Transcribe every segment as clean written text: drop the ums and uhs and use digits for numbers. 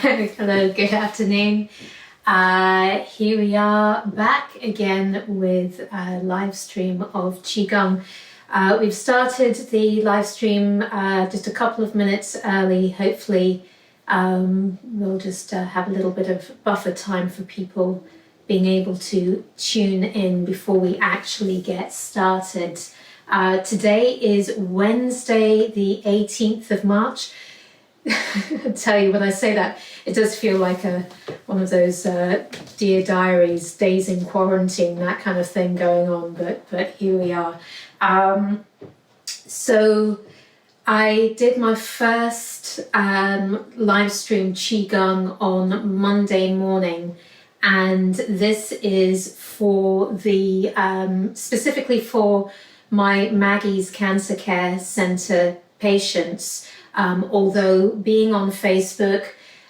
Hello, good afternoon. Here we are back again with a live stream of Qigong. We've started the live stream just a couple of minutes early. Hopefully we'll just have a little bit of buffer time for people being able to tune in before we actually get started. Today is Wednesday, the 18th of March. I tell you, when I say that, it does feel like one of those Dear Diaries, days in quarantine, that kind of thing going on, but here we are. So I did my first live stream Qigong on Monday morning, and this is for the specifically for my Maggie's Cancer Care Center patients. Although being on Facebook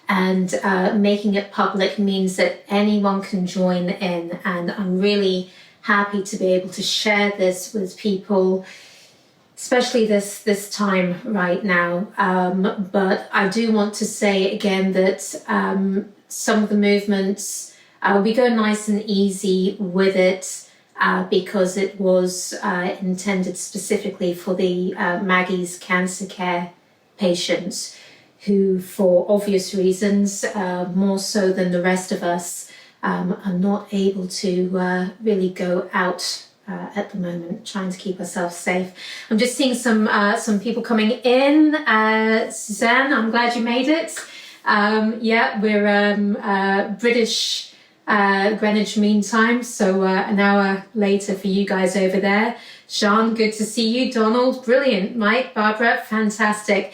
and making it public means that anyone can join in, and I'm really happy to be able to share this with people, especially this time right now. But I do want to say again that some of the movements, we go nice and easy with it because it was intended specifically for the Maggie's Cancer Care patients who, for obvious reasons, more so than the rest of us, are not able to really go out at the moment, trying to keep ourselves safe. I'm just seeing some people coming in. Suzanne, I'm glad you made it. Yeah, we're British Greenwich Mean Time, so an hour later for you guys over there. Sean, good to see you. Donald, brilliant. Mike, Barbara, fantastic.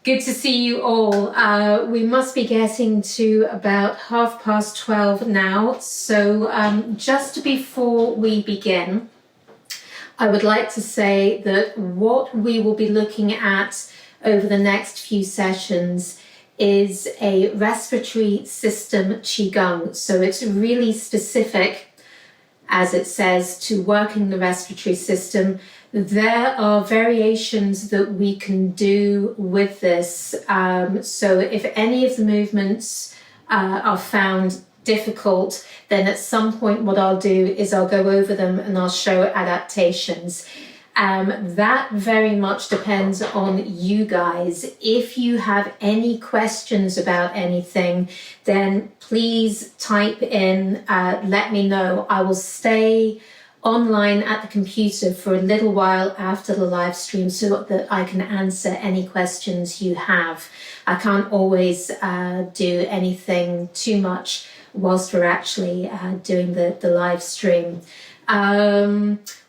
Good to see you all. We must be getting to about 12:30 now. So just before we begin, I would like to say that what we will be looking at over the next few sessions is a respiratory system Qigong. So it's really specific, as it says, to working the respiratory system. There are variations that we can do with this. So if any of the movements are found difficult, then at some point what I'll do is I'll go over them and I'll show adaptations. That very much depends on you guys. If you have any questions about anything, then please type in, let me know. I will stay online at the computer for a little while after the live stream so that I can answer any questions you have. I can't always do anything too much whilst we're actually doing the live stream.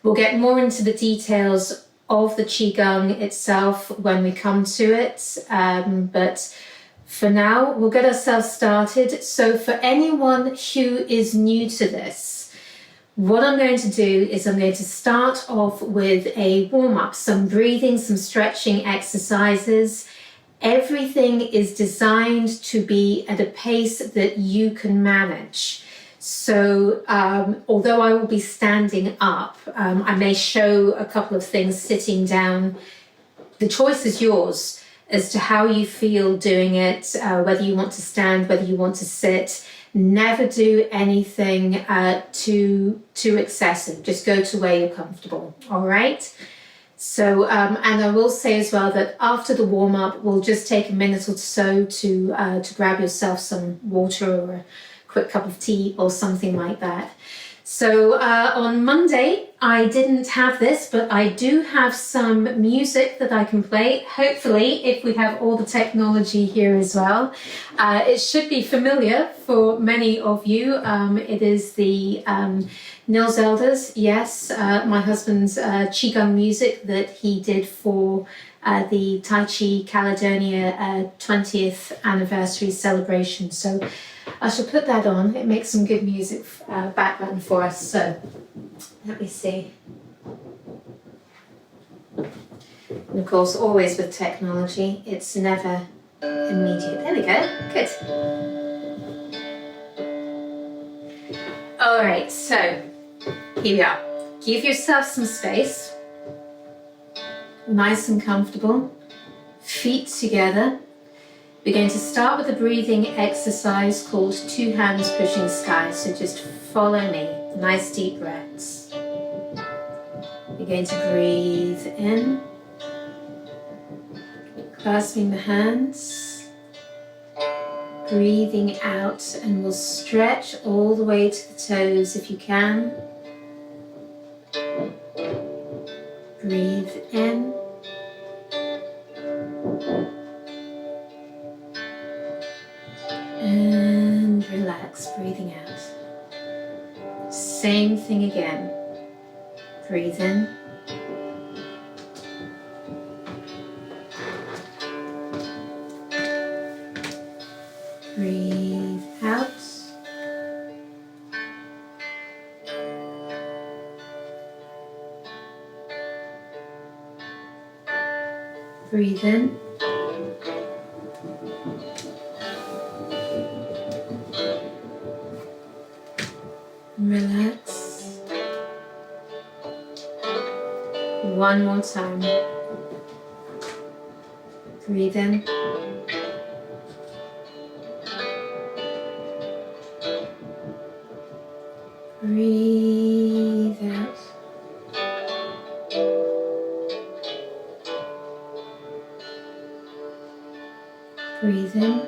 We'll get more into the details of the Qigong itself when we come to it, but for now we'll get ourselves started. So for anyone who is new to this, what I'm going to do is I'm going to start off with a warm-up, some breathing, some stretching exercises. Everything is designed to be at a pace that you can manage. So although I will be standing up, I may show a couple of things sitting down. The choice is yours as to how you feel doing it, whether you want to stand, whether you want to sit. Never do anything too excessive. Just go to where you're comfortable. All right. So, and I will say as well that after the warm up, we'll just take a minute or so to grab yourself some water or a quick cup of tea or something like that. So on Monday, I didn't have this, but I do have some music that I can play. Hopefully, if we have all the technology here as well. It should be familiar for many of you. It is the Nils Elders, yes, my husband's Qigong music that he did for the Tai Chi Caledonia 20th anniversary celebration. So I shall put that on. It makes some good music background for us. So let me see. And of course, always with technology, it's never immediate. There we go. Good. All right, so here we are. Give yourself some space. Nice and comfortable. Feet together. We're going to start with a breathing exercise called 2 hands pushing sky. So just follow me. Nice deep breaths. You're going to breathe in, clasping the hands, breathing out, and we'll stretch all the way to the toes if you can. Breathe in. And relax, breathing out. Same thing again. Breathe in. Breathe out. Breathe in. Relax. One more time. Breathe in. Breathe out. Breathe in.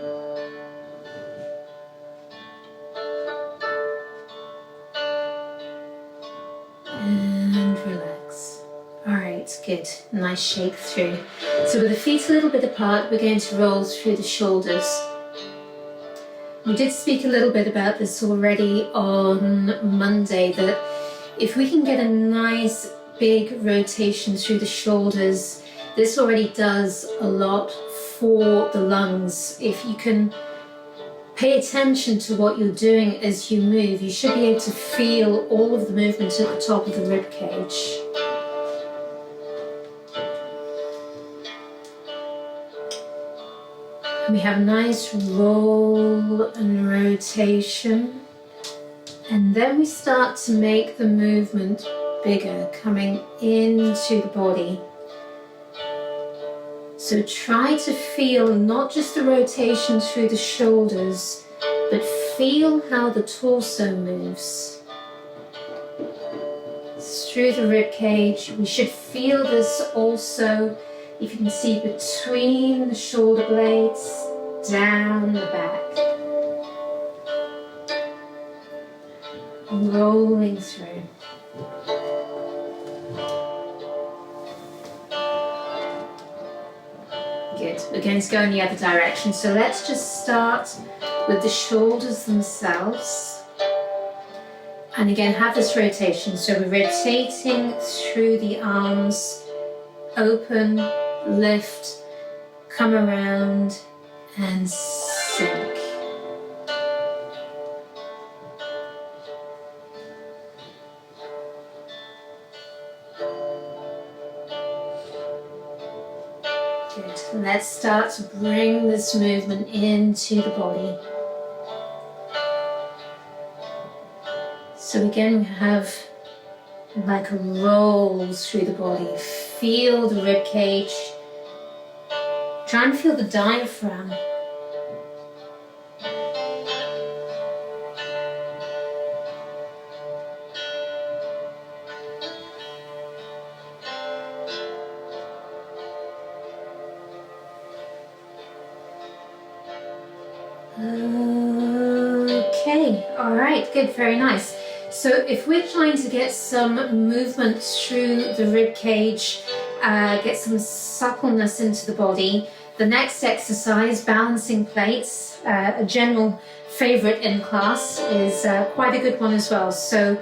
And relax. All right, good. Nice shake through. So with the feet a little bit apart, we're going to roll through the shoulders. We did speak a little bit about this already on Monday, that if we can get a nice big rotation through the shoulders, this already does a lot for the lungs. If you can pay attention to what you're doing as you move, you should be able to feel all of the movement at the top of the rib cage. We have a nice roll and rotation, and then we start to make the movement bigger, coming into the body. So try to feel not just the rotation through the shoulders, but feel how the torso moves. Through the rib cage, we should feel this also, if you can see, between the shoulder blades, down the back. Rolling through. Good. We're going to go in the other direction. So let's just start with the shoulders themselves. And again, have this rotation. So we're rotating through the arms, open, lift, come around, and sink. Good. Let's start to bring this movement into the body. So again, we have like a roll through the body. Feel the rib cage. Try and feel the diaphragm. Okay, all right, good, very nice. So if we're trying to get some movement through the rib cage, get some suppleness into the body, the next exercise, balancing plates, a general favorite in class, is quite a good one as well. So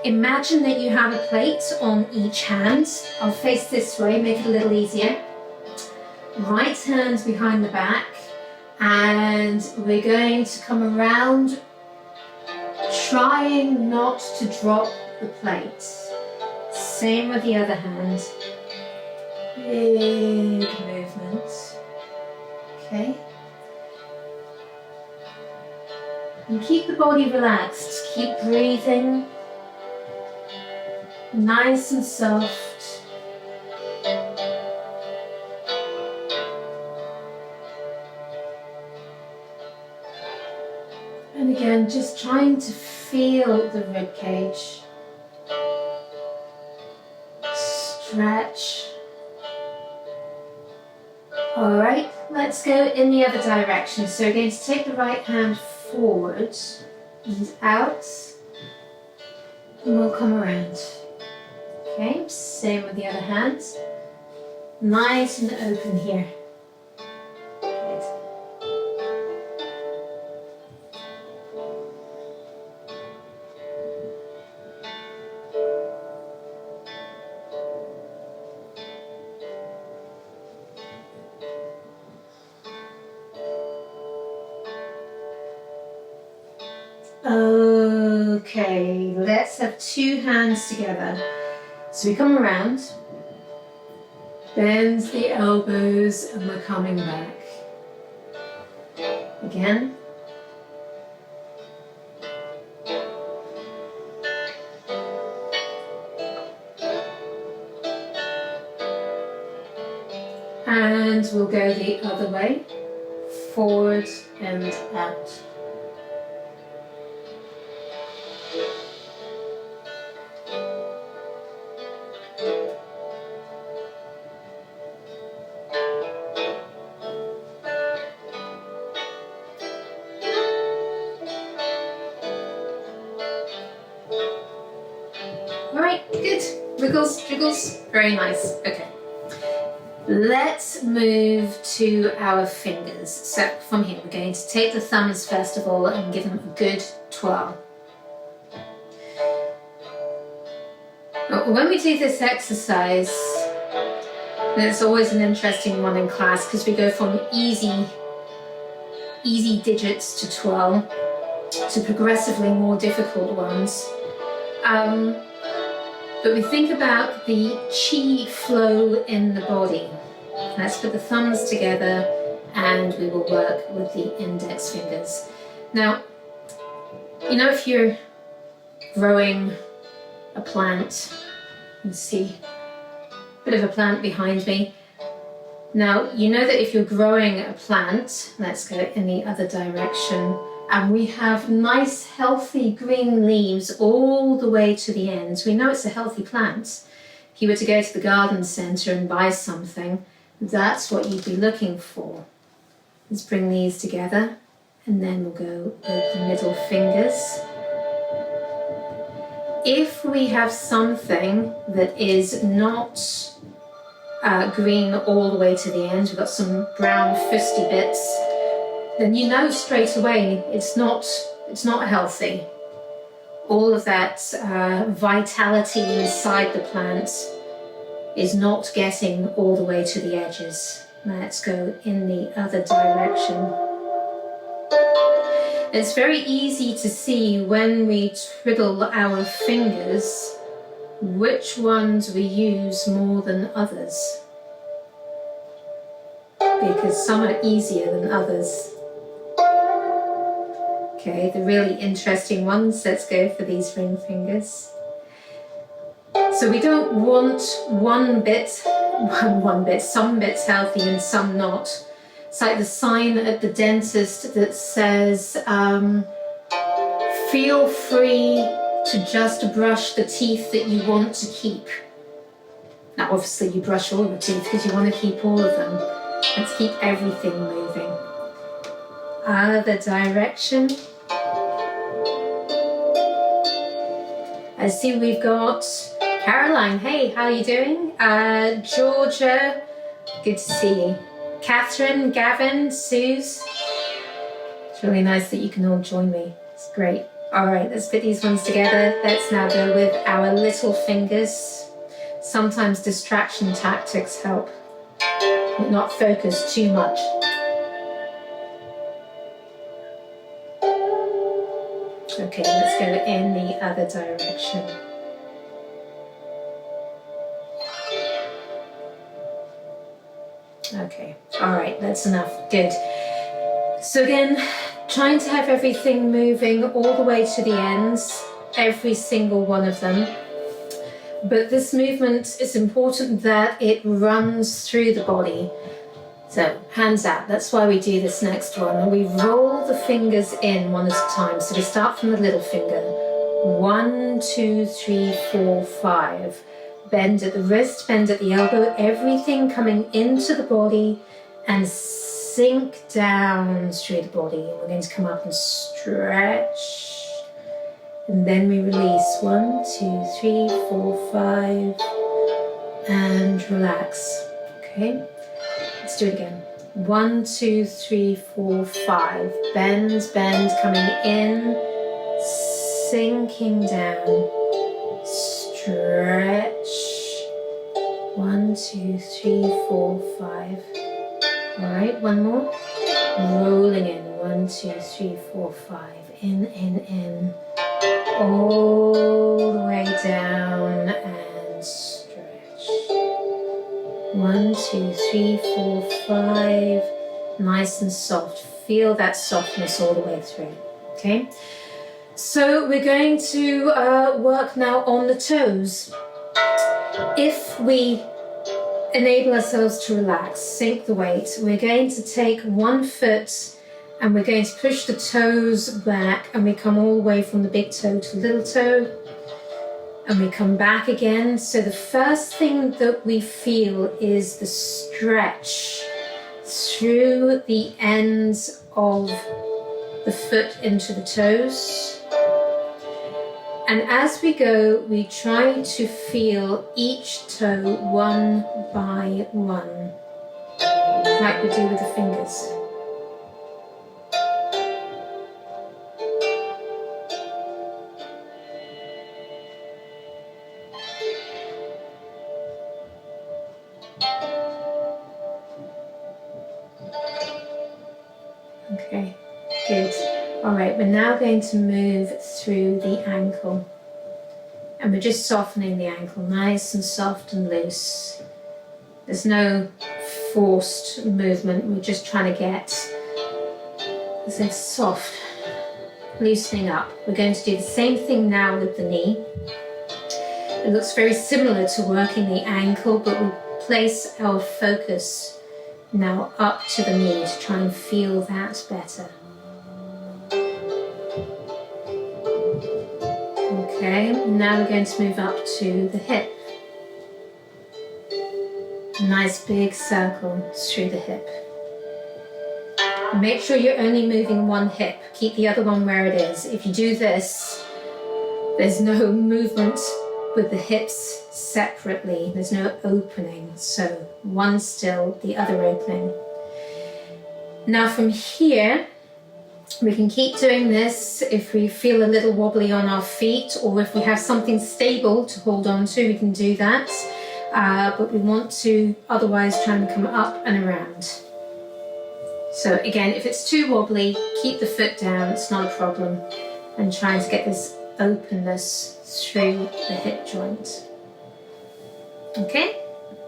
imagine that you have a plate on each hand. I'll face this way, make it a little easier. Right hand behind the back, and we're going to come around, trying not to drop the plate. Same with the other hand. Big movement. Okay. And keep the body relaxed. Keep breathing. Nice and soft. just trying to feel the rib cage. Stretch. All right, let's go in the other direction. So we're going to take the right hand forward and out, and we'll come around. Okay, same with the other hand. Nice and open here. Good. Okay, let's have two hands together. So we come around, bend the elbows, and we're coming back. Again. And we'll go the other way, forward and out. Wriggles, jiggles, very nice. Okay. Let's move to our fingers. So from here, we're going to take the thumbs first of all and give them a good twirl. When we do this exercise, it's always an interesting one in class because we go from easy digits to twirl to progressively more difficult ones. But we think about the qi flow in the body. Let's put the thumbs together and we will work with the index fingers. Now, you know, if you're growing a plant, you can see a bit of a plant behind me. Now, you know that if you're growing a plant, let's go in the other direction, and we have nice healthy green leaves all the way to the end. We know it's a healthy plant. If you were to go to the garden centre and buy something, that's what you'd be looking for. Let's bring these together and then we'll go with the middle fingers. If we have something that is not green all the way to the end, we've got some brown fusty bits, then you know straight away it's not healthy. All of that vitality inside the plant is not getting all the way to the edges. Let's go in the other direction. It's very easy to see when we twiddle our fingers which ones we use more than others, because some are easier than others. Okay, the really interesting ones, let's go for these ring fingers. So we don't want some bits healthy and some not. It's like the sign at the dentist that says, feel free to just brush the teeth that you want to keep. Now obviously you brush all the teeth because you want to keep all of them. Let's keep everything moving. Other direction. I see we've got Caroline. Hey, how are you doing? Georgia, good to see you. Catherine, Gavin, Suze. It's really nice that you can all join me. It's great. All right, let's put these ones together. Let's now go with our little fingers. Sometimes distraction tactics help. Not focus too much. Okay, let's go in the other direction. Okay, all right, that's enough. Good. So again, trying to have everything moving all the way to the ends, every single one of them. But this movement is important that it runs through the body. So hands out, that's why we do this next one. And we roll the fingers in one at a time. So we start from the little finger. 1, 2, 3, 4, 5. Bend at the wrist, bend at the elbow, everything coming into the body and sink down through the body. And we're going to come up and stretch. And then we release. 1, 2, 3, 4, 5. And relax. Okay. Let's do it again. 1, 2, 3, 4, 5. Bend, bend, coming in, sinking down, stretch. 1, 2, 3, 4, 5. All right, one more. Rolling in. 1, 2, 3, 4, 5. In. All the way down and stretch. 1, 2, 3, 4, 5. Nice and soft. Feel that softness all the way through. Okay. So we're going to work now on the toes. If we enable ourselves to relax, sink the weight, we're going to take one foot and we're going to push the toes back, and we come all the way from the big toe to little toe. And we come back again. So the first thing that we feel is the stretch through the ends of the foot into the toes. And as we go, we try to feel each toe one by one, like we do with the fingers. Okay, good. All right, we're now going to move through the ankle. And we're just softening the ankle, nice and soft and loose. There's no forced movement. We're just trying to get this soft, loosening up. We're going to do the same thing now with the knee. It looks very similar to working the ankle, but we place our focus now up to the knee to try and feel that better. Okay, now we're going to move up to the hip. Nice big circle through the hip. Make sure you're only moving one hip. Keep the other one where it is. If you do this, there's no movement with the hips separately. There's no opening. So one still, the other opening. Now from here, we can keep doing this if we feel a little wobbly on our feet, or if we have something stable to hold on to, we can do that. But we want to otherwise try and come up and around. So again, if it's too wobbly, keep the foot down, it's not a problem. And trying to get this openness through the hip joint. Okay,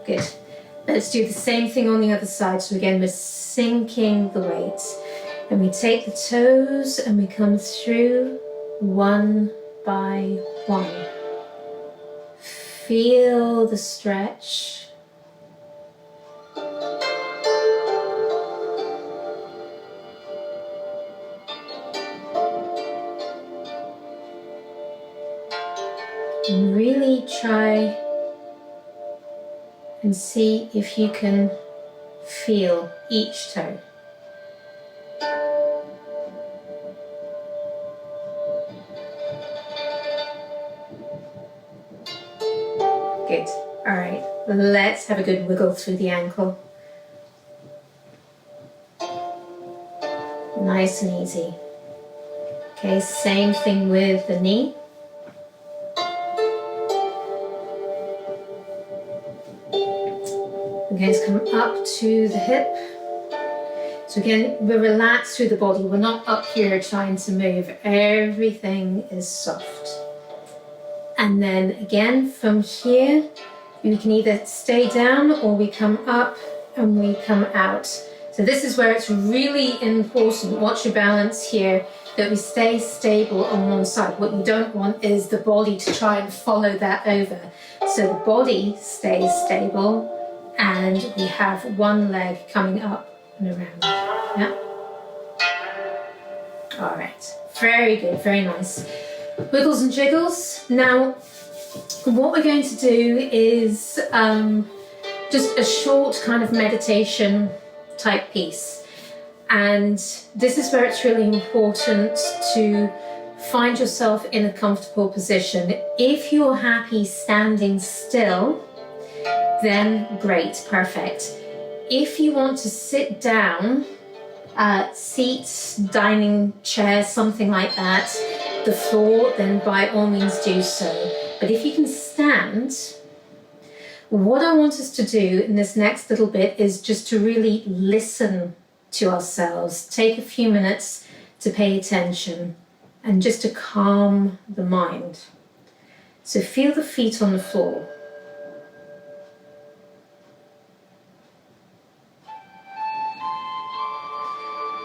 good. Let's do the same thing on the other side. So again, we're sinking the weight. And we take the toes and we come through one by one. Feel the stretch. And really try and see if you can feel each toe. Good. All right, let's have a good wiggle through the ankle. Nice and easy. Okay, same thing with the knee. We're going to come up to the hip. So again, we're relaxed through the body. We're not up here trying to move. Everything is soft. And then again, from here, we can either stay down or we come up and we come out. So this is where it's really important, watch your balance here, that we stay stable on one side. What you don't want is the body to try and follow that over. So the body stays stable and we have one leg coming up and around. Yeah. All right. Very good. Very nice. Wiggles and jiggles. Now, what we're going to do is just a short kind of meditation type piece. And this is where it's really important to find yourself in a comfortable position. If you're happy standing still, then great, perfect. If you want to sit down, seats, dining chair, something like that, the floor, then by all means do so. But if you can stand, what I want us to do in this next little bit is just to really listen to ourselves. Take a few minutes to pay attention and just to calm the mind. So feel the feet on the floor.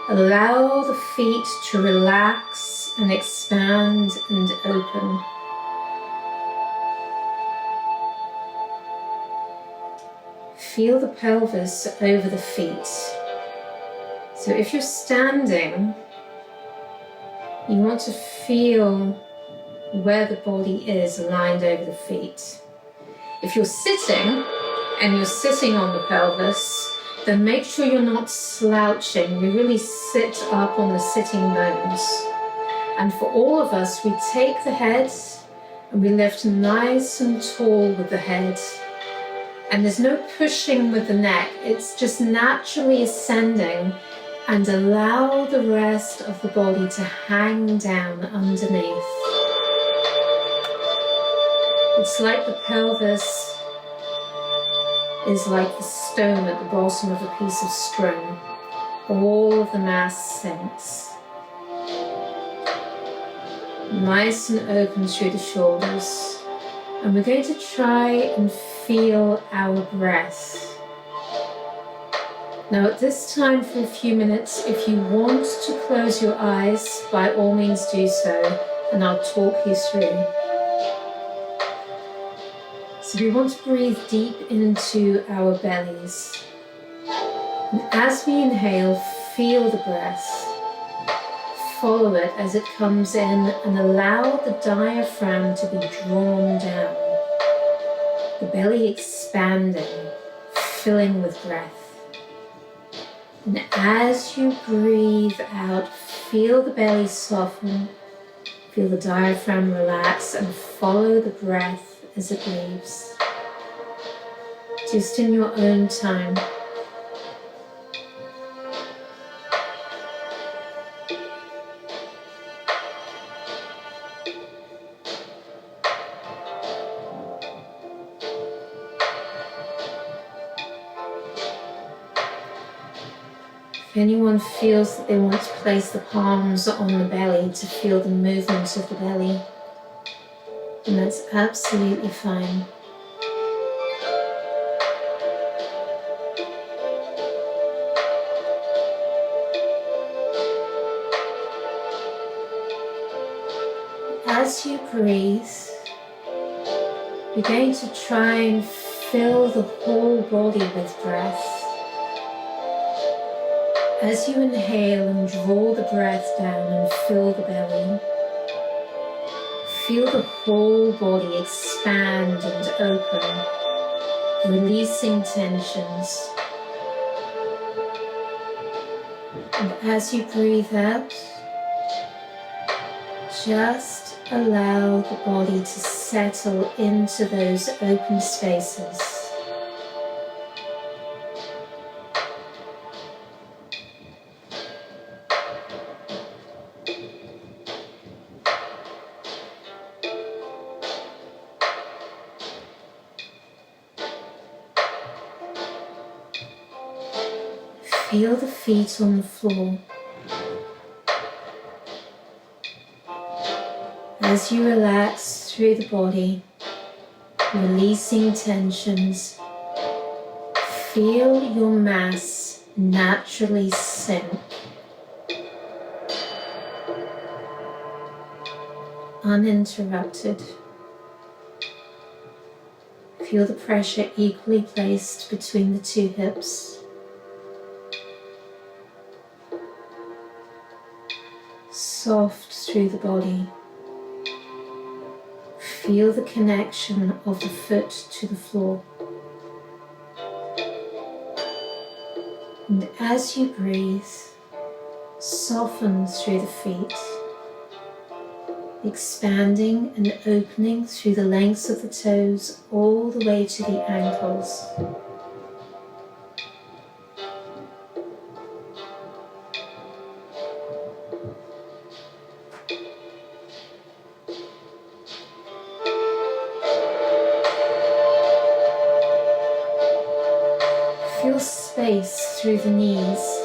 Allow the feet to relax and expand and open. Feel the pelvis over the feet. So if you're standing, you want to feel where the body is aligned over the feet. If you're sitting and you're sitting on the pelvis, then make sure you're not slouching. We really sit up on the sitting bones. And for all of us, we take the head and we lift nice and tall with the head. And there's no pushing with the neck. It's just naturally ascending, and allow the rest of the body to hang down underneath. It's like the pelvis is like the stone at the bottom of a piece of string. All of the mass sinks. Nice and open through the shoulders. And we're going to try and feel our breath. Now at this time for a few minutes, if you want to close your eyes, by all means do so, and I'll talk you through. So we want to breathe deep into our bellies. And as we inhale, feel the breath. Follow it as it comes in and allow the diaphragm to be drawn down. The belly expanding, filling with breath. And as you breathe out, feel the belly soften, feel the diaphragm relax, and follow the breath as it leaves. Just in your own time. If anyone feels that they want to place the palms on the belly to feel the movement of the belly, then that's absolutely fine. As you breathe, you're going to try and fill the whole body with breath. As you inhale and draw the breath down and fill the belly, feel the whole body expand and open, releasing tensions. And as you breathe out, just allow the body to settle into those open spaces. Feel the feet on the floor. As you relax through the body, releasing tensions, feel your mass naturally sink. Uninterrupted. Feel the pressure equally placed between the two hips. Soft through the body. Feel the connection of the foot to the floor. And as you breathe, soften through the feet, expanding and opening through the lengths of the toes all the way to the ankles. Feel space through the knees.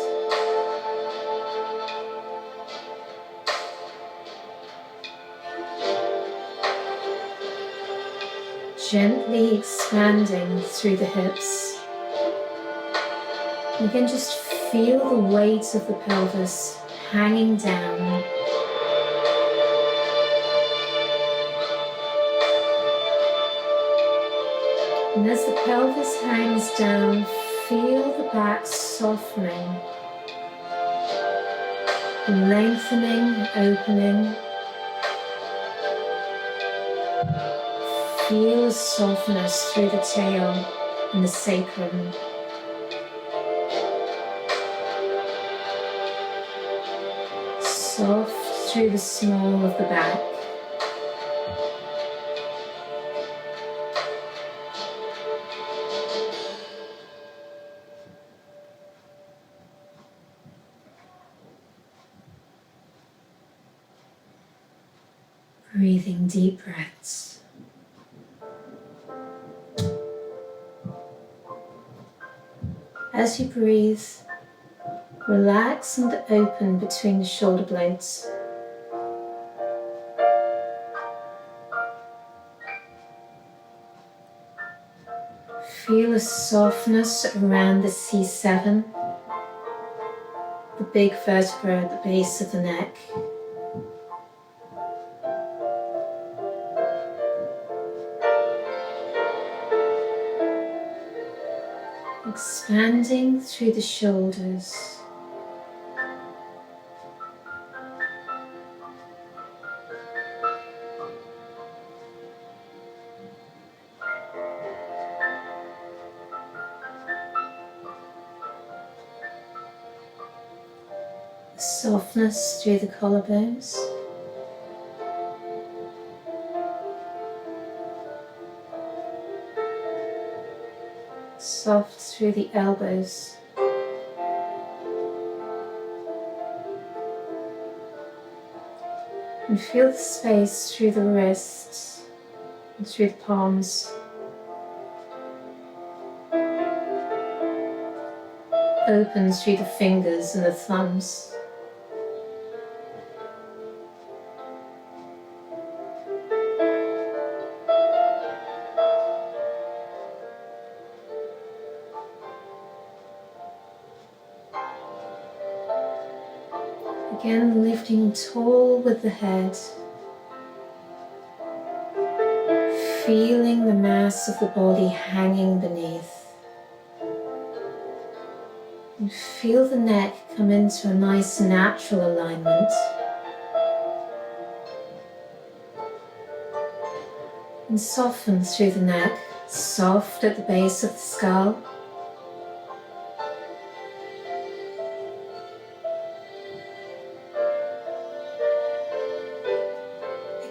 Gently expanding through the hips. You can just feel the weight of the pelvis hanging down. And as the pelvis hangs down, feel the back softening, lengthening, opening. Feel the softness through the tail and the sacrum. Soft through the small of the back. Breathing deep breaths. As you breathe, relax and open between the shoulder blades. Feel a softness around the C7, the big vertebra at the base of the neck. Expanding through the shoulders. Softness through the collarbones. Soft through the elbows. And feel the space through the wrists and through the palms. Open through the fingers and the thumbs. Again, lifting tall with the head, feeling the mass of the body hanging beneath. And feel the neck come into a nice natural alignment. And soften through the neck, soft at the base of the skull.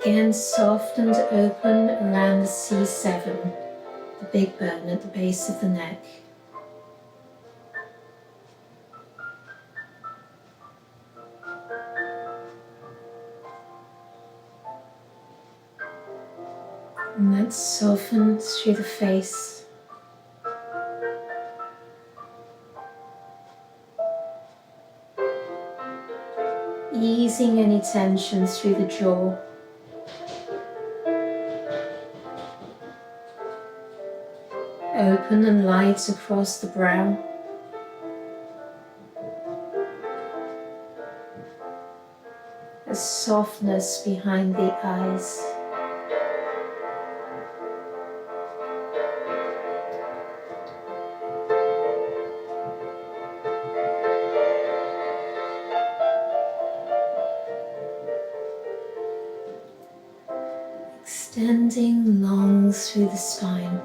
Again, soft and open around the C7, the big bone at the base of the neck. And let's soften through the face. Easing any tension through the jaw. Open and light across the brow. A softness behind the eyes. Expanding long through the spine.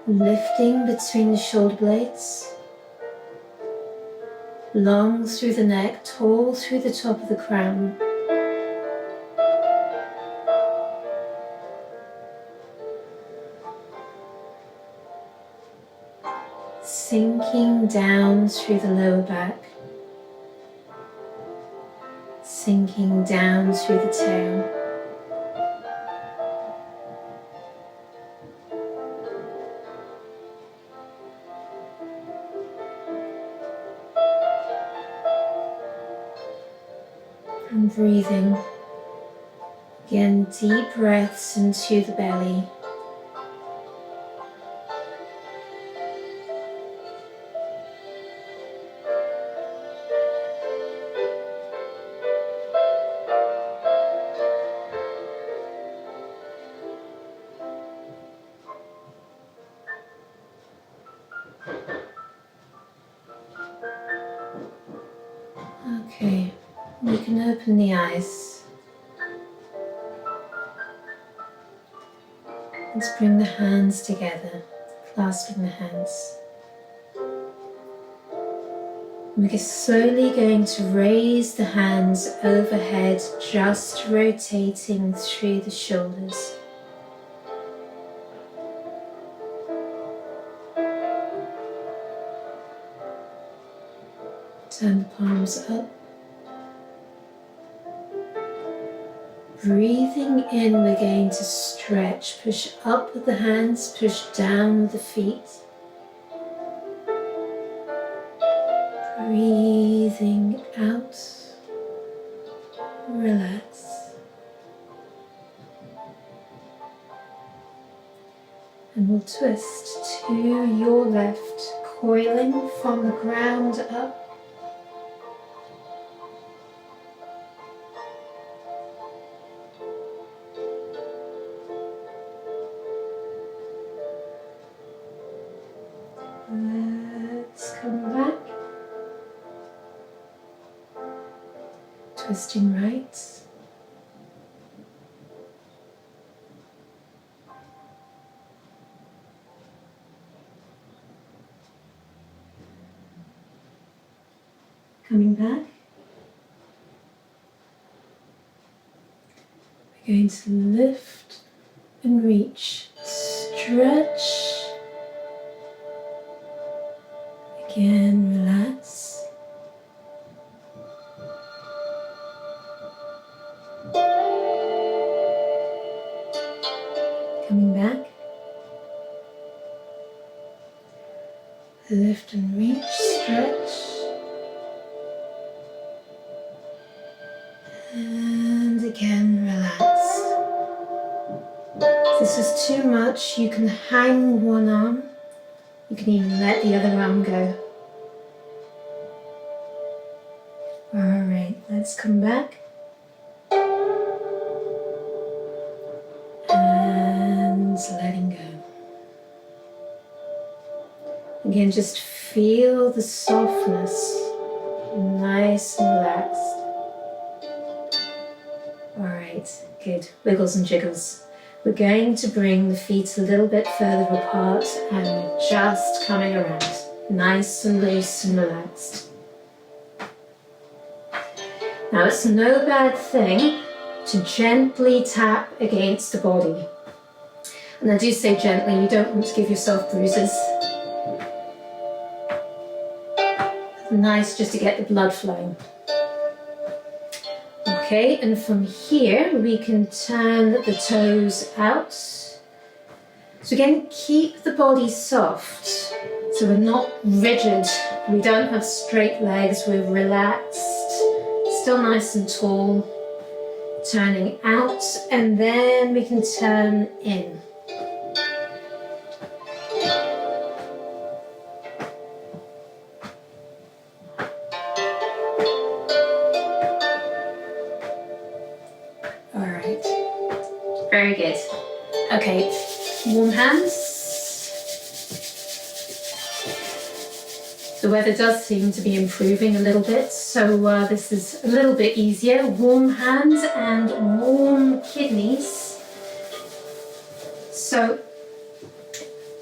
Lifting between the shoulder blades. Long through the neck, tall through the top of the crown. Sinking down through the lower back. Sinking down through the tail. And breathing. Again, deep breaths into the belly. Okay, you can open the eyes. Let's bring the hands together, clasping the hands. We're slowly going to raise the hands overhead, just rotating through the shoulders. Turn the palms up. Breathing in, we're going to stretch. Push up with the hands, push down with the feet. Breathing out. Relax. And we'll twist to your left, coiling from the ground up. Let's come back. Twisting right. Coming back. We're going to lift and reach. Stretch. Again, relax. Coming back. Lift and reach, stretch. And again, relax. If this is too much, you can hang one arm. You can even let the other arm go. Alright, let's come back. And letting go. Again, just feel the softness. Nice and relaxed. Alright, good. Wiggles and jiggles. We're going to bring the feet a little bit further apart and we're just coming around. Nice and loose and relaxed. Now it's no bad thing to gently tap against the body. And I do say gently, you don't want to give yourself bruises. Nice just to get the blood flowing. Okay, and from here we can turn the toes out. So again, keep the body soft. So we're not rigid. We don't have straight legs, we're relaxed. Still nice and tall. Turning out, and then we can turn in. Very good. Okay, warm hands. The weather does seem to be improving a little bit, so this is a little bit easier. Warm hands and warm kidneys. So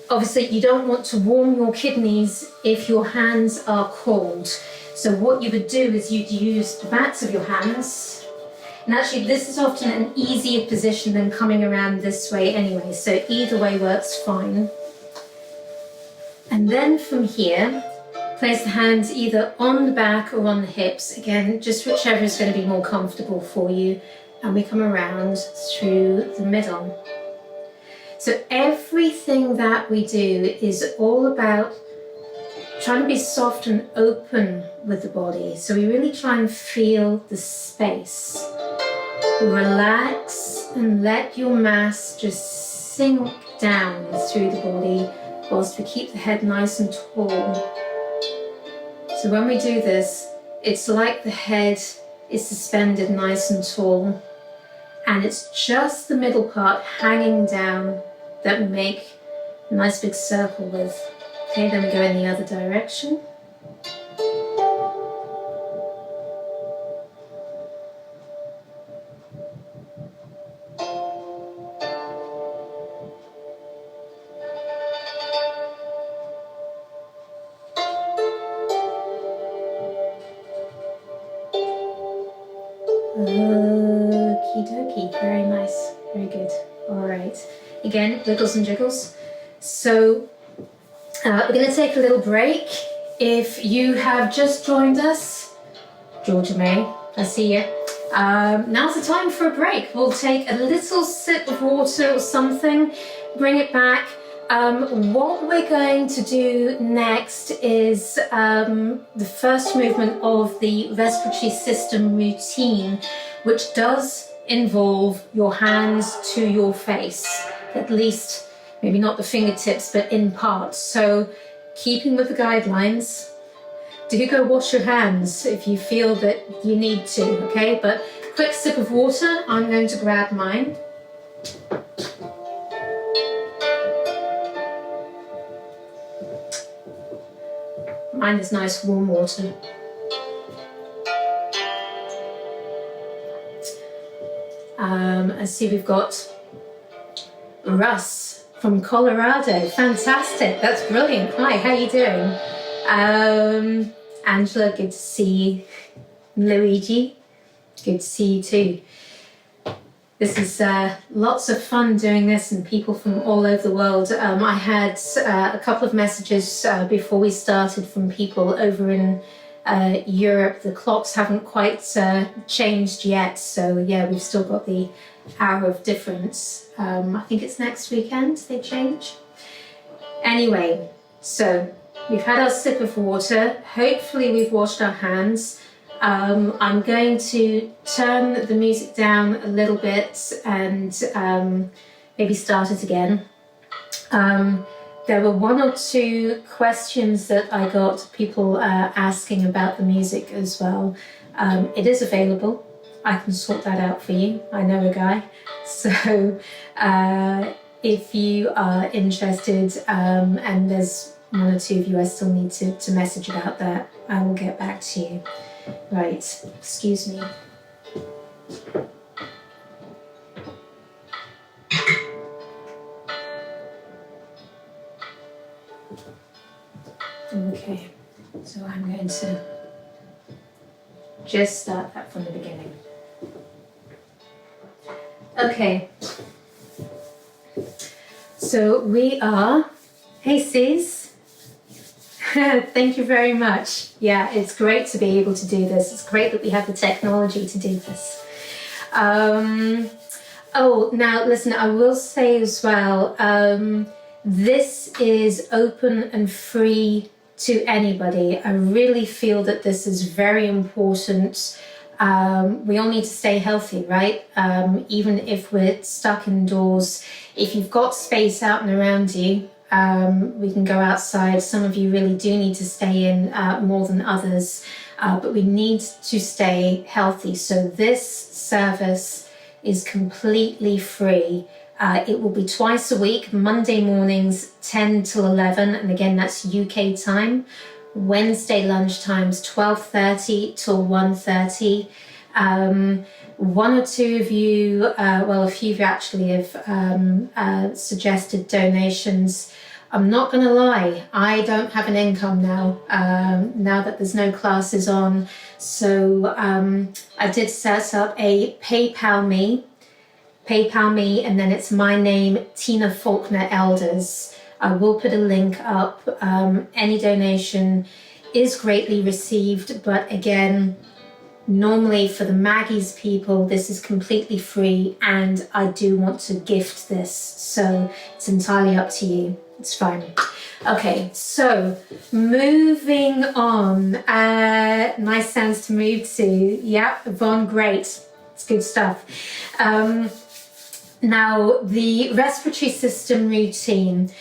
obviously you don't want to warm your kidneys if your hands are cold. So what you would do is you'd use the backs of your hands. And actually this is often an easier position than coming around this way anyway, so either way works fine. And then from here, place the hands either on the back or on the hips. Again, just whichever is going to be more comfortable for you. And we come around through the middle. So everything that we do is all about trying to be soft and open with the body. So we really try and feel the space. Relax and let your mass just sink down through the body whilst we keep the head nice and tall. So when we do this, it's like the head is suspended nice and tall, and it's just the middle part hanging down that we make a nice big circle with. Okay, then we go in the other direction. Okie dokie, very nice, very good. All right, again, wiggles and jiggles. So we're going to take a little break. If you have just joined us, Georgia May, I see you. Now's the time for a break. We'll take a little sip of water or something, bring it back. What we're going to do next is the first movement of the respiratory system routine, which does involve your hands to your face, at least maybe not the fingertips, but in parts. So keeping with the guidelines, do go wash your hands if you feel that you need to, okay? But quick sip of water, I'm going to grab mine. Mine is nice warm water. I see we've got Russ from Colorado. Fantastic, that's brilliant. Hi, how are you doing? Angela, good to see you. Luigi, good to see you too. This is lots of fun doing this, and people from all over the world. I had a couple of messages before we started from people over in Europe. The clocks haven't quite changed yet, so yeah, we've still got the hour of difference. I think it's next weekend they change. Anyway, so we've had our sip of water. Hopefully we've washed our hands. I'm going to turn the music down a little bit and maybe start it again. There were one or two questions that I got people asking about the music as well. It is available. I can sort that out for you. I know a guy. So if you are interested, and there's one or two of you I still need to message about that, I will get back to you. Right, excuse me. Okay, so I'm going to just start that from the beginning. Okay, so we are, hey Sis, thank you very much. Yeah, it's great to be able to do this. It's great that we have the technology to do this. Oh, now listen, I will say as well, this is open and free to anybody. I really feel that this is very important. We all need to stay healthy, right? Even if we're stuck indoors, if you've got space out and around you, we can go outside. Some of you really do need to stay in more than others, but we need to stay healthy. So this service is completely free. It will be twice a week, Monday mornings, 10 till 11. And again, that's UK time. Wednesday lunchtimes, 12:30 till 1:30. One or two of you, well, a few of you actually have suggested donations. I'm not going to lie, I don't have an income now, now that there's no classes on. So I did set up a PayPal me, and then it's my name, Tina Faulkner Elders. I will put a link up. Any donation is greatly received, but again, normally for the Maggie's people, this is completely free, and I do want to gift this, so it's entirely up to you. It's fine. Okay, so moving on. Nice sounds to move to. Yeah, Yvonne, great. It's good stuff. Now, the respiratory system routine.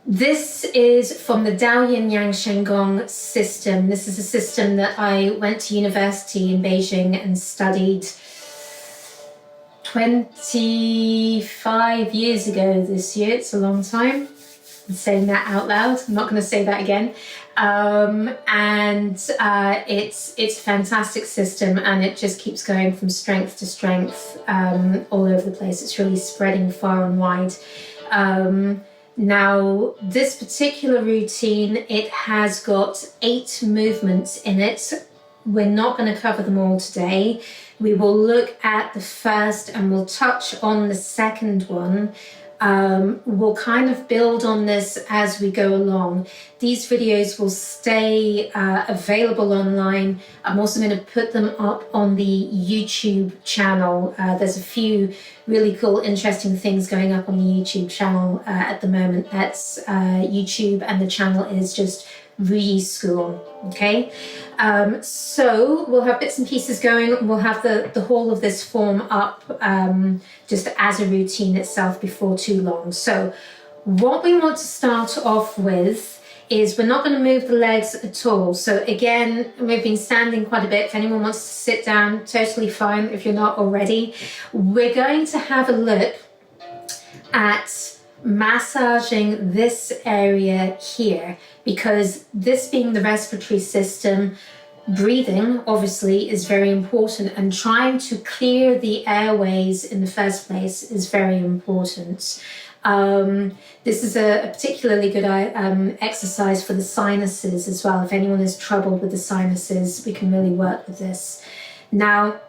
This is from the Yingxiang Gong system. This is a system that I went to university in Beijing and studied 25 years ago this year. It's a long time. I'm saying that out loud. I'm not going to say that again. It's a fantastic system, and it just keeps going from strength to strength all over the place. It's really spreading far and wide. Now, this particular routine, it has got 8 movements in it. We're not going to cover them all today. We will look at the first and we'll touch on the second one. We'll kind of build on this as we go along. These videos will stay available online. I'm also going to put them up on the YouTube channel. There's a few really cool, interesting things going up on the YouTube channel at the moment. That's YouTube, and the channel is just Ruyi School. Okay, so we'll have bits and pieces going. We'll have the whole of this form up just as a routine itself before too long. So what we want to start off with is we're not going to move the legs at all. So again, we've been standing quite a bit. If anyone wants to sit down, totally fine if you're not already. We're going to have a look at massaging this area here, because this being the respiratory system, breathing obviously is very important, and trying to clear the airways in the first place is very important. This is a particularly good exercise for the sinuses as well. If anyone is troubled with the sinuses, we can really work with this. Now,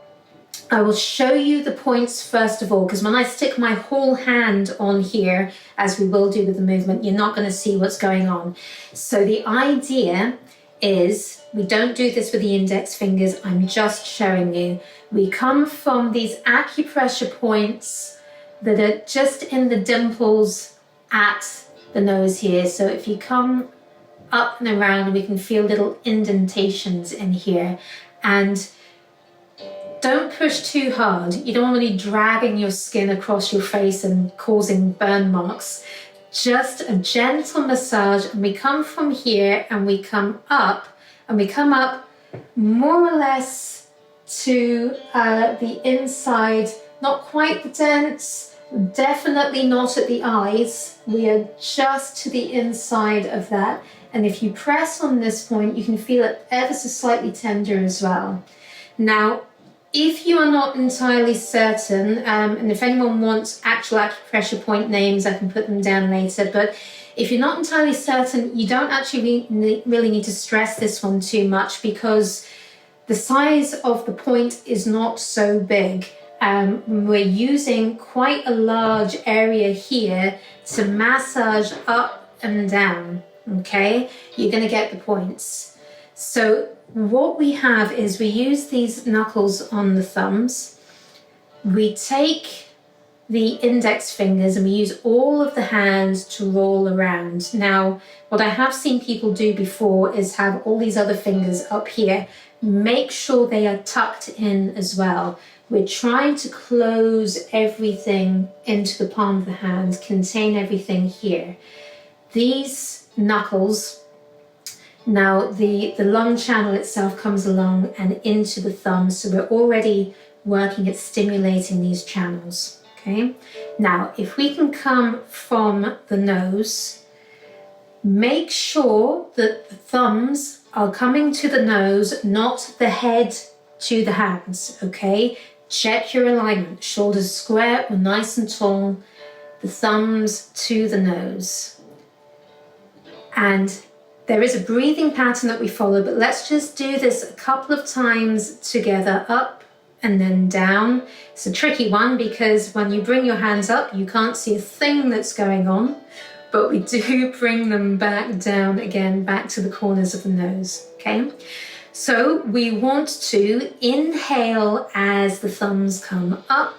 I will show you the points first of all, because when I stick my whole hand on here, as we will do with the movement, you're not going to see what's going on. So the idea is we don't do this with the index fingers. I'm just showing you. We come from these acupressure points that are just in the dimples at the nose here. So if you come up and around, we can feel little indentations in here. And don't push too hard. You don't want to be dragging your skin across your face and causing burn marks. Just a gentle massage, and we come from here and we come up, more or less to the inside, not quite the dents, definitely not at the eyes. We are just to the inside of that. And if you press on this point, you can feel it ever so slightly tender as well. Now, if you are not entirely certain, and if anyone wants actual acupressure point names, I can put them down later, but if you're not entirely certain, you don't actually really need to stress this one too much, because the size of the point is not so big. We're using quite a large area here to massage up and down, okay? You're going to get the points. So what we have is we use these knuckles on the thumbs. We take the index fingers and we use all of the hands to roll around. Now, what I have seen people do before is have all these other fingers up here. Make sure they are tucked in as well. We're trying to close everything into the palm of the hand, contain everything here. These knuckles, now the lung channel itself comes along and into the thumb, so we're already working at stimulating these channels, okay? Now, if we can come from the nose, Make sure that the thumbs are coming to the nose, not the head to the hands, okay? Check your alignment. Shoulders square or nice and tall. The thumbs to the nose. And there is a breathing pattern that we follow, but let's just do this a couple of times together, up and then down. It's a tricky one because when you bring your hands up, you can't see a thing that's going on, but we do bring them back down again, back to the corners of the nose, okay? So we want to inhale as the thumbs come up,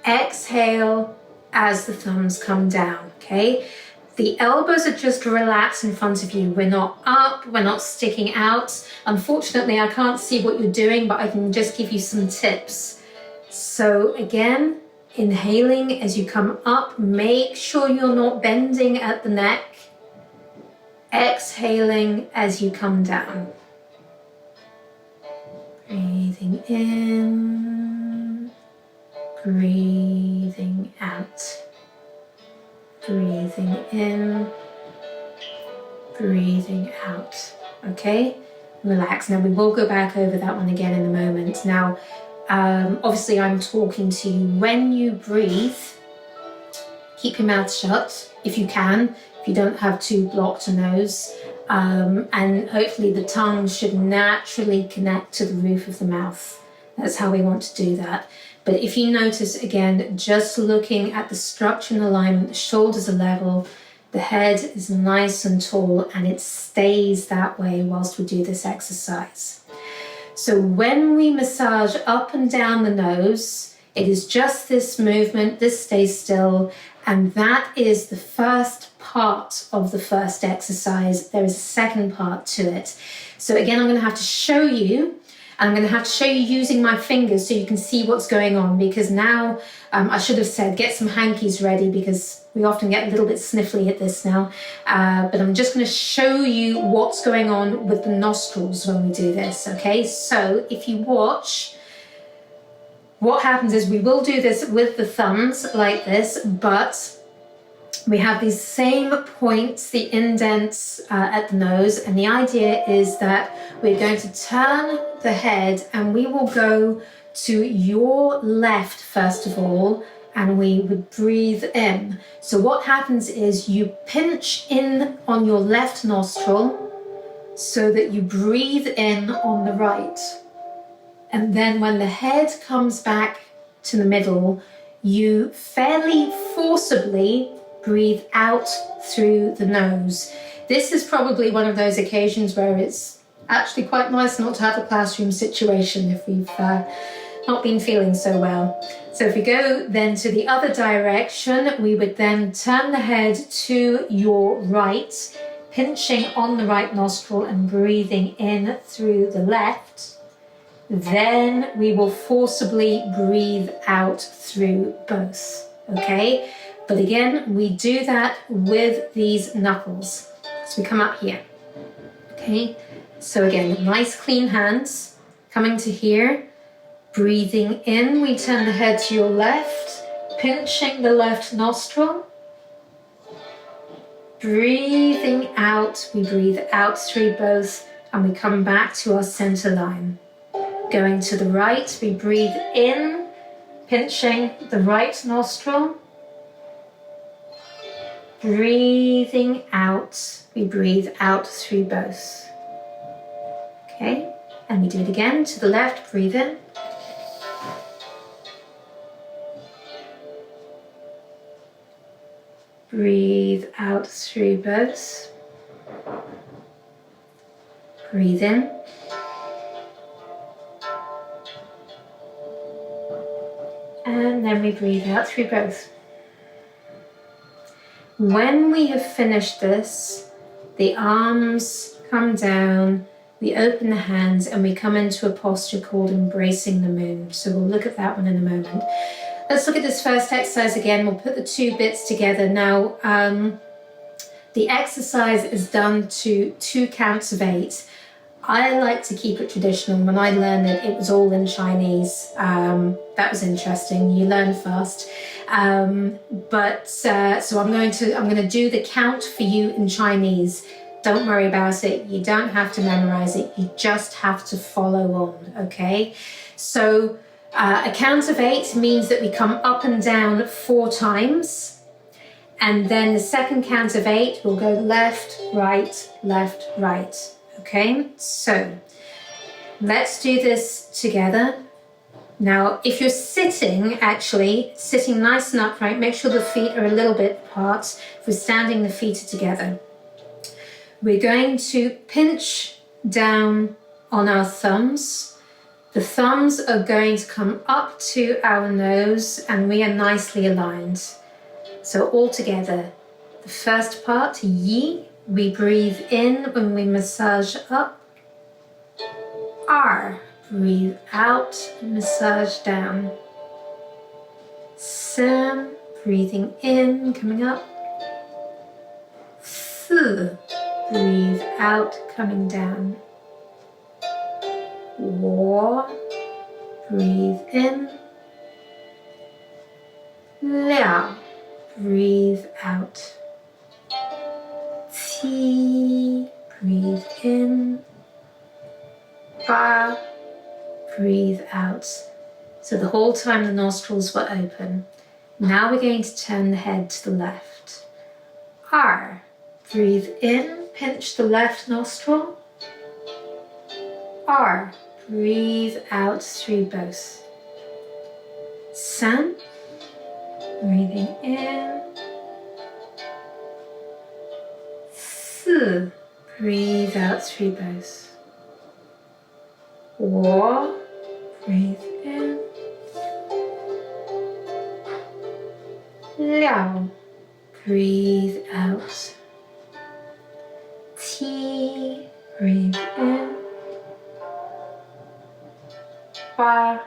exhale as the thumbs come down, okay? The elbows are just relaxed in front of you. We're not up, we're not sticking out. Unfortunately, I can't see what you're doing, but I can just give you some tips. So again, inhaling as you come up, make sure you're not bending at the neck. Exhaling as you come down. Breathing in, breathing out. Breathing in, breathing out. Okay, relax. Now we will go back over that one again in a moment. Now, obviously I'm talking to you. When you breathe, keep your mouth shut if you can, if you don't have too blocked a nose. And hopefully the tongue should naturally connect to the roof of the mouth. That's how we want to do that. But if you notice, again, just looking at the structure and alignment, the shoulders are level, the head is nice and tall, and it stays that way whilst we do this exercise. So when we massage up and down the nose, it is just this movement, this stays still, and that is the first part of the first exercise. There is a second part to it. So again, I'm going to have to show you. I'm going to have to show you using my fingers so you can see what's going on, because now I should have said get some hankies ready because we often get a little bit sniffly at this now. But I'm just going to show you what's going on with the nostrils when we do this, okay? So if you watch, what happens is we will do this with the thumbs like this, but we have these same points, the indents at the nose, and the idea is that we're going to turn the head and we will go to your left first of all, and we would breathe in. So what happens is you pinch in on your left nostril so that you breathe in on the right. And then when the head comes back to the middle, you fairly forcibly breathe out through the nose. This is probably one of those occasions where it's actually quite nice not to have a classroom situation if we've not been feeling so well. So if we go then to the other direction, we would then turn the head to your right, pinching on the right nostril and breathing in through the left. Then we will forcibly breathe out through both, okay? But again, we do that with these knuckles. So we come up here, okay? So again, nice clean hands, coming to here, breathing in, we turn the head to your left, pinching the left nostril. Breathing out, we breathe out through both, and we come back to our center line. Going to the right, we breathe in, pinching the right nostril. Breathing out, we breathe out through both. Okay, and we do it again to the left, breathe in. Breathe out through both. Breathe in. And then we breathe out through both. When we have finished this, the arms come down, we open the hands, and we come into a posture called embracing the moon. So we'll look at that one in a moment. Let's look at this first exercise again. We'll put the two bits together. Now, the exercise is done to 2 counts of 8. I like to keep it traditional. When I learned it, it was all in Chinese. That was interesting. You learn fast. So I'm going to do the count for you in Chinese. Don't worry about it. You don't have to memorize it. You just have to follow on, okay? So a count of 8 means that we come up and down 4 times. And then the second count of 8 will go left, right. Okay, so let's do this together. Now, if you're sitting nice and upright, make sure the feet are a little bit apart. If we're standing, the feet are together. We're going to pinch down on our thumbs. The thumbs are going to come up to our nose and we are nicely aligned. So all together, the first part, Yi, we breathe in when we massage up. R, breathe out, massage down. Sen, breathing in, coming up. Si, breathe out, coming down. Wo, breathe in. Liao, breathe out. Qi, breathe in. Ba, breathe out. So the whole time the nostrils were open. Now we're going to turn the head to the left. R, breathe in, pinch the left nostril. R, breathe out through both. San, breathing in. Si, breathe out through both. Wo, breathe in. Liao, breathe out. Qi, breathe in. Ba,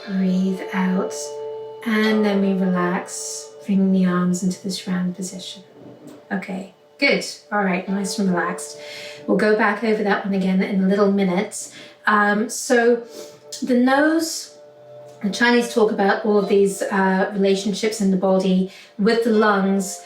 breathe out. And then we relax, bring the arms into this round position. Okay, good. All right, nice and relaxed. We'll go back over that one again in a little minute. So the nose, the Chinese talk about all of these relationships in the body. With the lungs,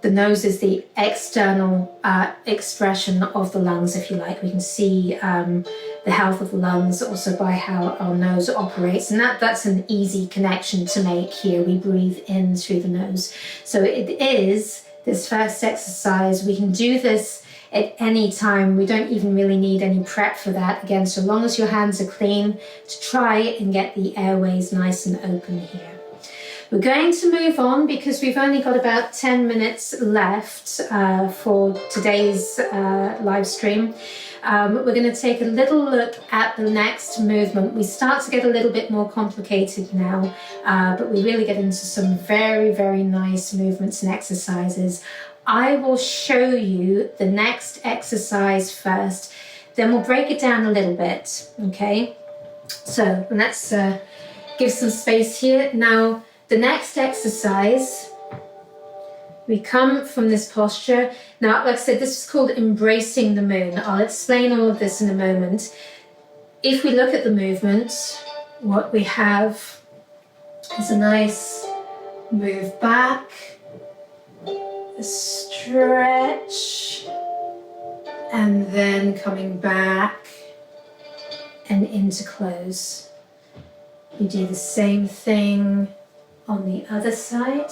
the nose is the external expression of the lungs, if you like. We can see the health of the lungs also by how our nose operates. And that's an easy connection to make here. We breathe in through the nose. So it is this first exercise. We can do this at any time. We don't even really need any prep for that. Again, so long as your hands are clean, to try and get the airways nice and open here. We're going to move on because we've only got about 10 minutes left for today's live stream. We're going to take a little look at the next movement. We start to get a little bit more complicated now, but we really get into some very, very nice movements and exercises. I will show you the next exercise first, then we'll break it down a little bit, okay? So let's give some space here. Now, the next exercise, we come from this posture. Now, like I said, this is called embracing the moon. I'll explain all of this in a moment. If we look at the movement, what we have is a nice move back, a stretch, and then coming back and into close. We do the same thing on the other side.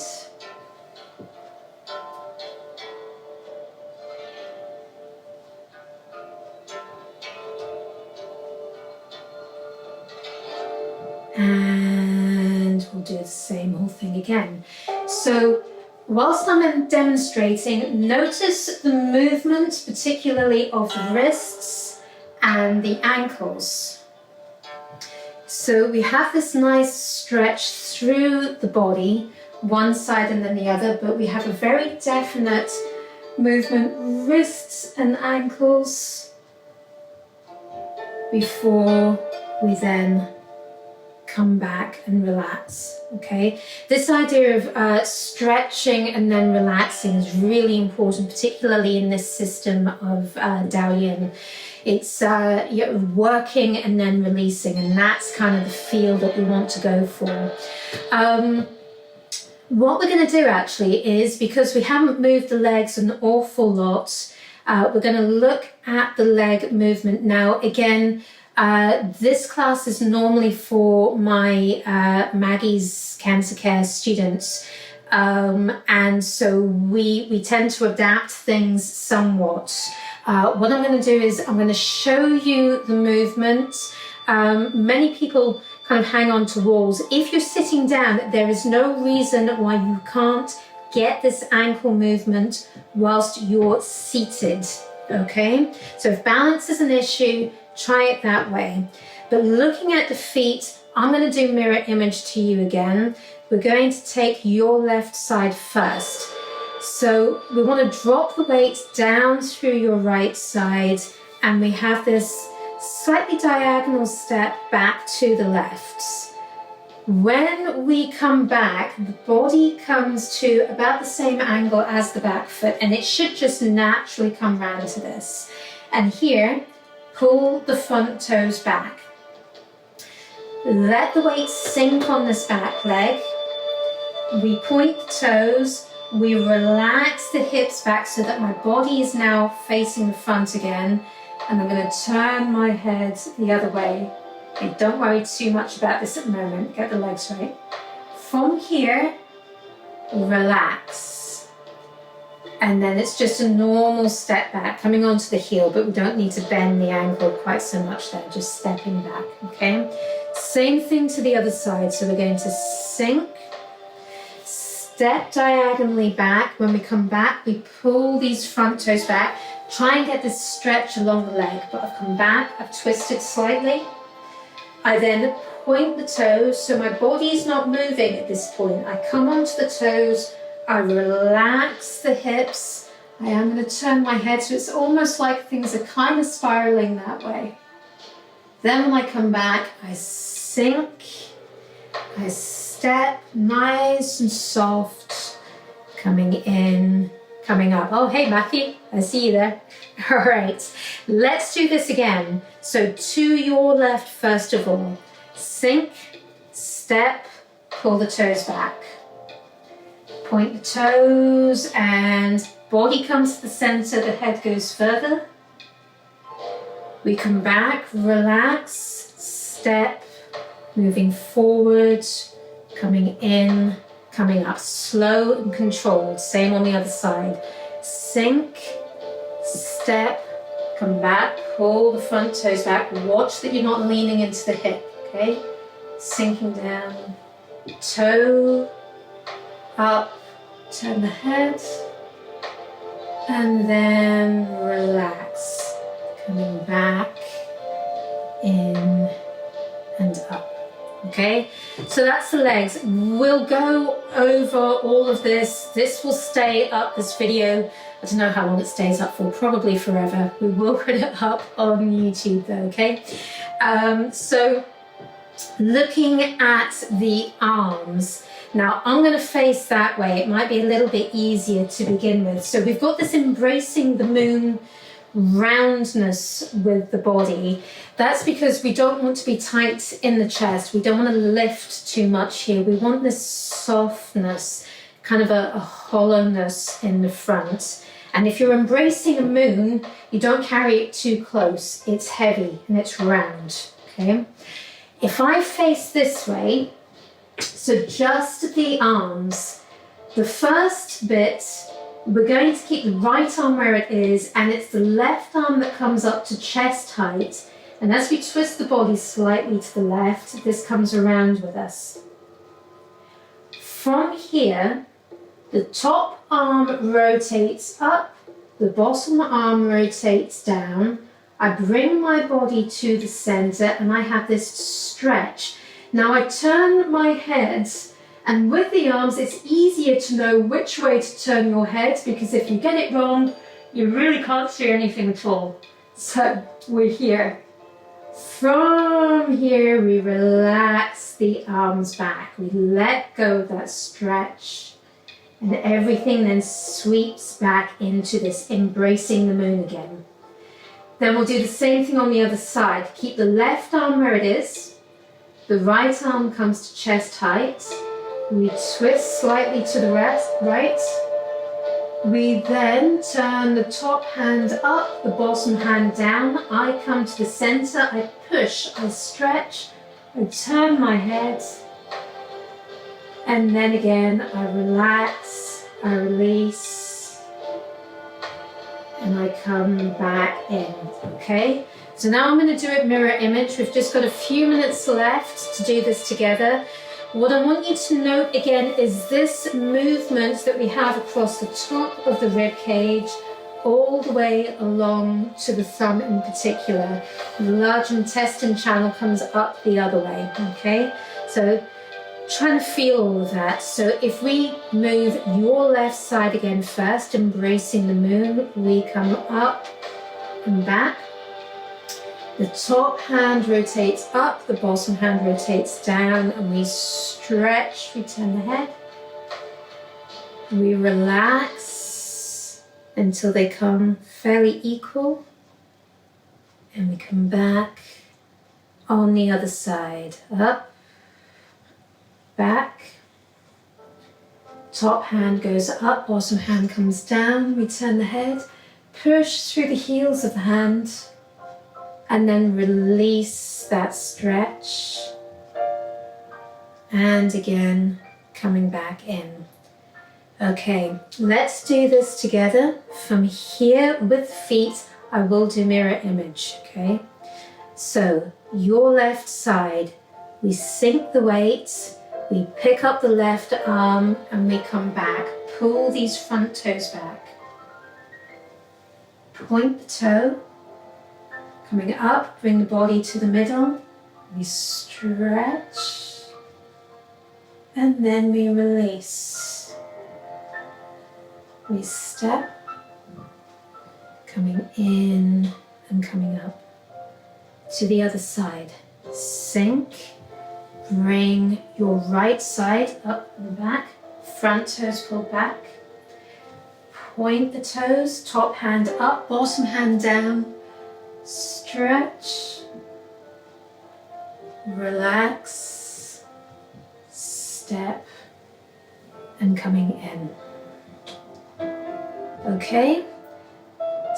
And we'll do the same whole thing again. So whilst I'm demonstrating, notice the movement, particularly of the wrists and the ankles. So we have this nice stretch through the body, one side and then the other, but we have a very definite movement, wrists and ankles, before we then come back and relax. Okay, this idea of stretching and then relaxing is really important, particularly in this system of Dao Yin. It's you're working and then releasing, and that's kind of the feel that we want to go for. What we're going to do actually is, because we haven't moved the legs an awful lot, we're going to look at the leg movement now. Again, this class is normally for my Maggie's Cancer Care students, and so we tend to adapt things somewhat. What I'm going to do is I'm going to show you the movement. Many people kind of hang on to walls. If you're sitting down, there is no reason why you can't get this ankle movement whilst you're seated, okay? So if balance is an issue, try it that way. But looking at the feet, I'm going to do mirror image to you again. We're going to take your left side first. So we want to drop the weight down through your right side, and we have this slightly diagonal step back to the left. When we come back, the body comes to about the same angle as the back foot, and it should just naturally come round to this. And here, pull the front toes back. Let the weight sink on this back leg. We point the toes. We relax the hips back so that my body is now facing the front again. And I'm going to turn my head the other way. Okay, don't worry too much about this at the moment. Get the legs right. From here, relax. And then it's just a normal step back, coming onto the heel, but we don't need to bend the ankle quite so much there, just stepping back, okay? Same thing to the other side. So we're going to sink, step diagonally back. When we come back, we pull these front toes back. Try and get this stretch along the leg, but I've come back, I've twisted slightly. I then point the toes, so my body is not moving at this point. I come onto the toes, I relax the hips. I am going to turn my head, so it's almost like things are kind of spiraling that way. Then when I come back, I sink, I step nice and soft, coming in, coming up. Oh, hey, Maggie, I see you there. All right, let's do this again. So to your left, first of all, sink, step, pull the toes back. Point the toes and body comes to the center, the head goes further. We come back, relax, step, moving forward, coming in, coming up, slow and controlled. Same on the other side. Sink, step, come back, pull the front toes back. Watch that you're not leaning into the hip, okay? Sinking down, toe, up, turn the head, and then relax. Coming back, in, and up. Okay, so that's the legs. We'll go over all of this. This will stay up, this video. I don't know how long it stays up for, probably forever. We will put it up on YouTube though, okay? So looking at the arms. Now I'm going to face that way. It might be a little bit easier to begin with. So we've got this embracing the moon roundness with the body. That's because we don't want to be tight in the chest. We don't want to lift too much here. We want this softness, kind of a hollowness in the front. And if you're embracing a moon, you don't carry it too close. It's heavy and it's round, okay? If I face this way, so just the arms, the first bit, we're going to keep the right arm where it is, and it's the left arm that comes up to chest height. And as we twist the body slightly to the left, this comes around with us. From here, the top arm rotates up, the bottom arm rotates down. I bring my body to the center and I have this stretch. Now I turn my head, and with the arms, it's easier to know which way to turn your head, because if you get it wrong, you really can't see anything at all. So we're here. From here, we relax the arms back. We let go of that stretch. And everything then sweeps back into this embracing the moon again. Then we'll do the same thing on the other side. Keep the left arm where it is. The right arm comes to chest height. We twist slightly to the right. We then turn the top hand up, the bottom hand down. I come to the center, I push, I stretch, I turn my head. And then again, I relax, I release, and I come back in, okay? So now I'm going to do it mirror image. We've just got a few minutes left to do this together. What I want you to note again is this movement that we have across the top of the rib cage, all the way along to the thumb in particular. The large intestine channel comes up the other way, okay? So trying to feel all of that. So if we move your left side again first, embracing the moon, we come up and back. The top hand rotates up, the bottom hand rotates down, and we stretch, we turn the head. We relax until they come fairly equal, and we come back on the other side. Up, back, top hand goes up, bottom hand comes down, we turn the head, push through the heels of the hand, and then release that stretch. And again, coming back in. Okay, let's do this together. From here with feet, I will do mirror image, okay? So, your left side, we sink the weight, we pick up the left arm, and we come back. Pull these front toes back. Point the toe. Coming up, bring the body to the middle. We stretch. And then we release. We step. Coming in and coming up. To the other side. Sink. Bring your right side up and back. Front toes pulled back. Point the toes. Top hand up, bottom hand down. Stretch, relax, step, and coming in. Okay,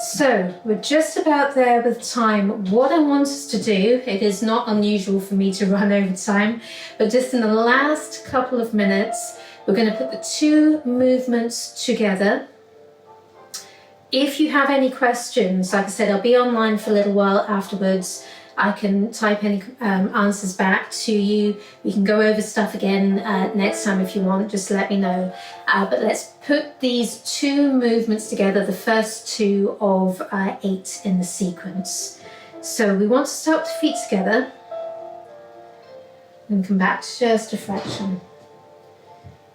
so we're just about there with time. What I want us to do, it is not unusual for me to run over time, but just in the last couple of minutes, we're going to put the two movements together. If you have any questions, like I said, I'll be online for a little while afterwards. I can type any answers back to you. We can go over stuff again next time if you want, just let me know. But let's put these two movements together, the first two of 8 in the sequence. So we want to start with the feet together. And come back to just a fraction.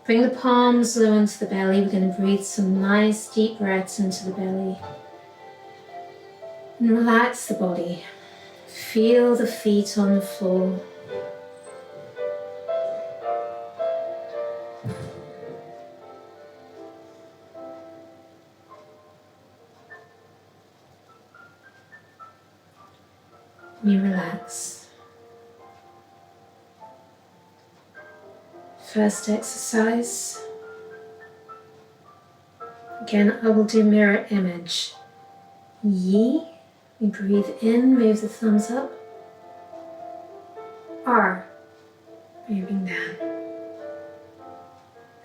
Bring the palms low into the belly. We're going to breathe some nice deep breaths into the belly. And relax the body. Feel the feet on the floor. You relax. First exercise. Again, I will do mirror image. Yi, we breathe in, move the thumbs up. R, moving down.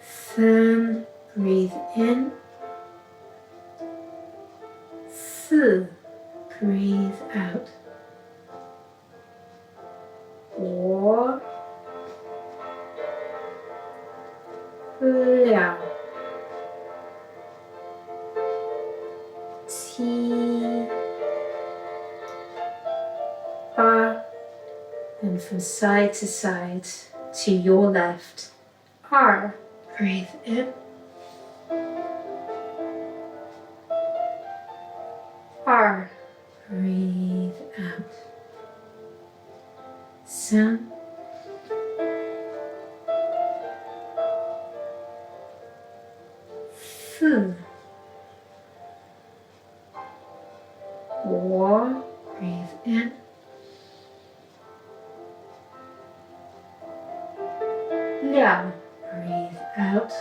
Thumb, breathe in. Si, breathe out. 5 6 7 8 and from side to side to your left. R, breathe in. R, breathe out. 4 breathe in, 6 breathe out,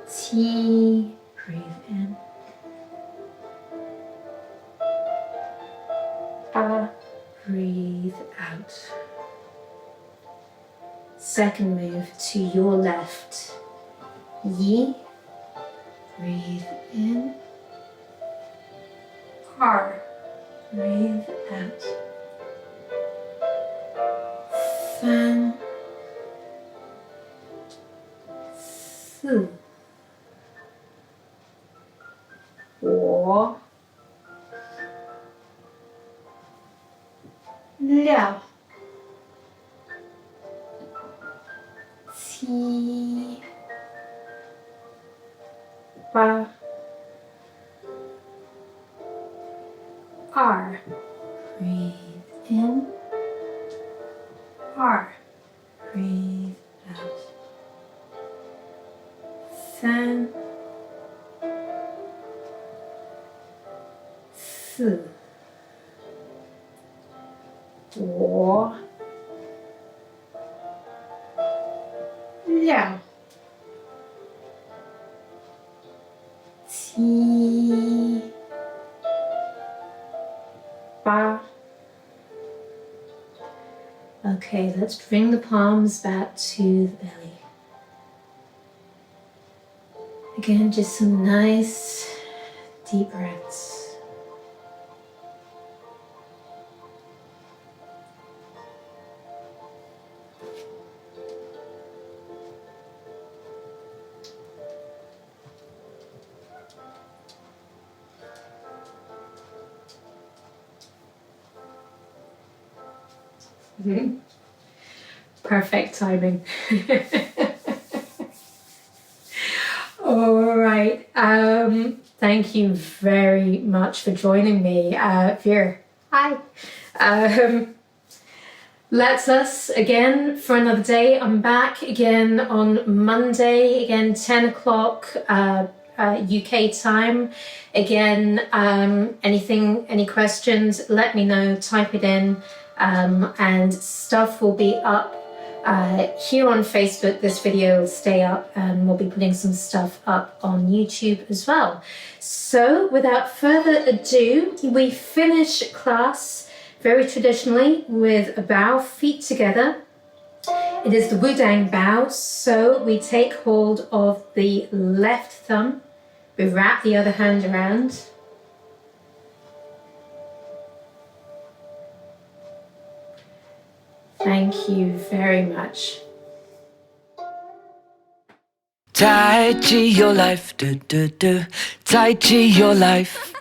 7 breathe in, 8 breathe out. Second move to your left. Yi, breathe in. R, breathe out. 3 4 5 6 7 8 R, breathe in. R, breathe out. 3 4 5 6 7 8. Okay, let's bring the palms back to the belly. Again, just some nice deep breaths. Perfect timing. All right. Thank you very much for joining me. Veer, hi. Let's us again for another day. I'm back again on Monday, again 10 o'clock UK time. Again, any questions, let me know, type it in. And stuff will be up here on Facebook. This video will stay up, and we'll be putting some stuff up on YouTube as well. So without further ado, we finish class very traditionally with a bow, feet together. It is the Wudang bow, so we take hold of the left thumb, we wrap the other hand around. Thank you very much. Tai Chi your life, do do do. Tai Chi your life.